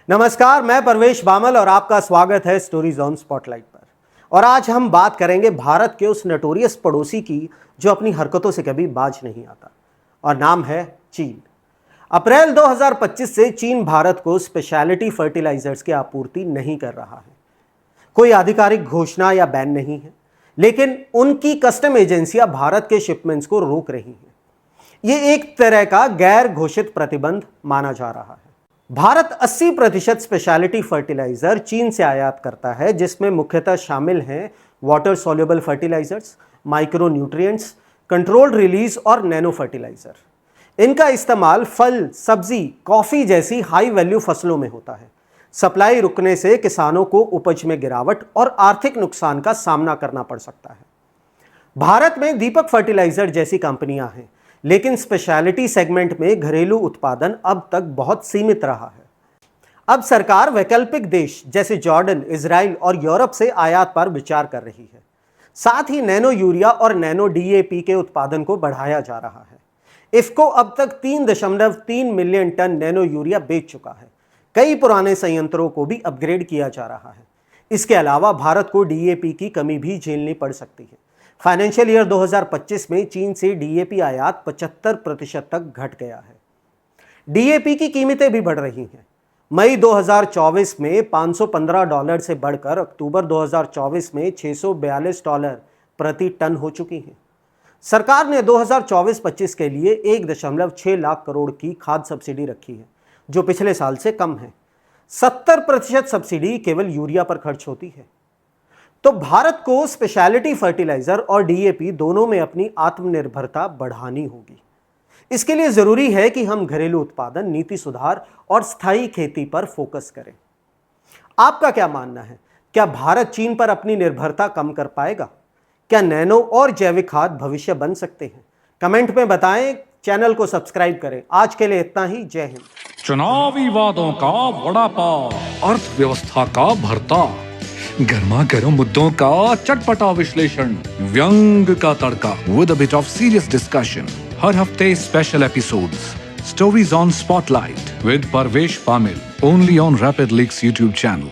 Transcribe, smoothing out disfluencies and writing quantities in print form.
नमस्कार, मैं परवेश बामल और आपका स्वागत है स्टोरीज ऑन स्पॉटलाइट पर। और आज हम बात करेंगे भारत के उस नटोरियस पड़ोसी की जो अपनी हरकतों से कभी बाज नहीं आता, और नाम है चीन। अप्रैल 2025 से चीन भारत को स्पेशलिटी फर्टिलाइजर्स की आपूर्ति नहीं कर रहा है। कोई आधिकारिक घोषणा या बैन नहीं है, लेकिन उनकी कस्टम एजेंसियां भारत के शिपमेंट्स को रोक रही हैं। ये एक तरह का गैर घोषित प्रतिबंध माना जा रहा है। भारत 80% स्पेशलिटी फर्टिलाइजर चीन से आयात करता है, जिसमें मुख्यतः शामिल हैं water soluble fertilisers, micro nutrients, controlled release और नैनो फर्टिलाइजर। इनका इस्तेमाल फल, सब्जी, कॉफी जैसी हाई वैल्यू फसलों में होता है। सप्लाई रुकने से किसानों को उपज में गिरावट और आर्थिक नुकसान का सामना करना पड़ सकता है। भारत में दीपक फर्टिलाइजर जैसी कंपनियां हैं, लेकिन स्पेशलिटी सेगमेंट में घरेलू उत्पादन अब तक बहुत सीमित रहा है। अब सरकार वैकल्पिक देश जैसे जॉर्डन, इजराइल और यूरोप से आयात पर विचार कर रही है। साथ ही नैनो यूरिया और नैनो डीएपी के उत्पादन को बढ़ाया जा रहा है। इफ्को अब तक 3.3 मिलियन टन नैनो यूरिया बेच चुका है। कई पुराने संयंत्रों को भी अपग्रेड किया जा रहा है। इसके अलावा भारत को डीएपी की कमी भी झेलनी पड़ सकती है। फाइनेंशियल ईयर 2025 में चीन से डीएपी आयात 75% तक घट गया है। डीएपी की कीमतें भी बढ़ रही हैं। मई 2024 में $515 से बढ़कर अक्टूबर 2024 में $642 प्रति टन हो चुकी हैं। सरकार ने 2024-25 के लिए 1.6 लाख करोड़ की खाद्य सब्सिडी रखी है, जो पिछले साल से कम है। 70% सब्सिडी केवल यूरिया पर खर्च होती है। तो भारत को स्पेशलिटी फर्टिलाइजर और डीएपी दोनों में अपनी आत्मनिर्भरता बढ़ानी होगी। इसके लिए जरूरी है कि हम घरेलू उत्पादन, नीति सुधार और स्थायी खेती पर फोकस करें। आपका क्या मानना है? क्या भारत चीन पर अपनी निर्भरता कम कर पाएगा? क्या नैनो और जैविक खाद भविष्य बन सकते हैं? कमेंट में बताएं। चैनल को सब्सक्राइब करें। आज के लिए इतना ही। जय हिंद। चुनावी वादों का वड़ा पाव, अर्थव्यवस्था का भरता, गर्मा गर्म मुद्दों का चटपटा विश्लेषण, व्यंग का तड़का with a bit of serious discussion. हर हफ्ते special episodes, stories on spotlight with Parvesh Pamil, only on Rapid Leaks YouTube channel.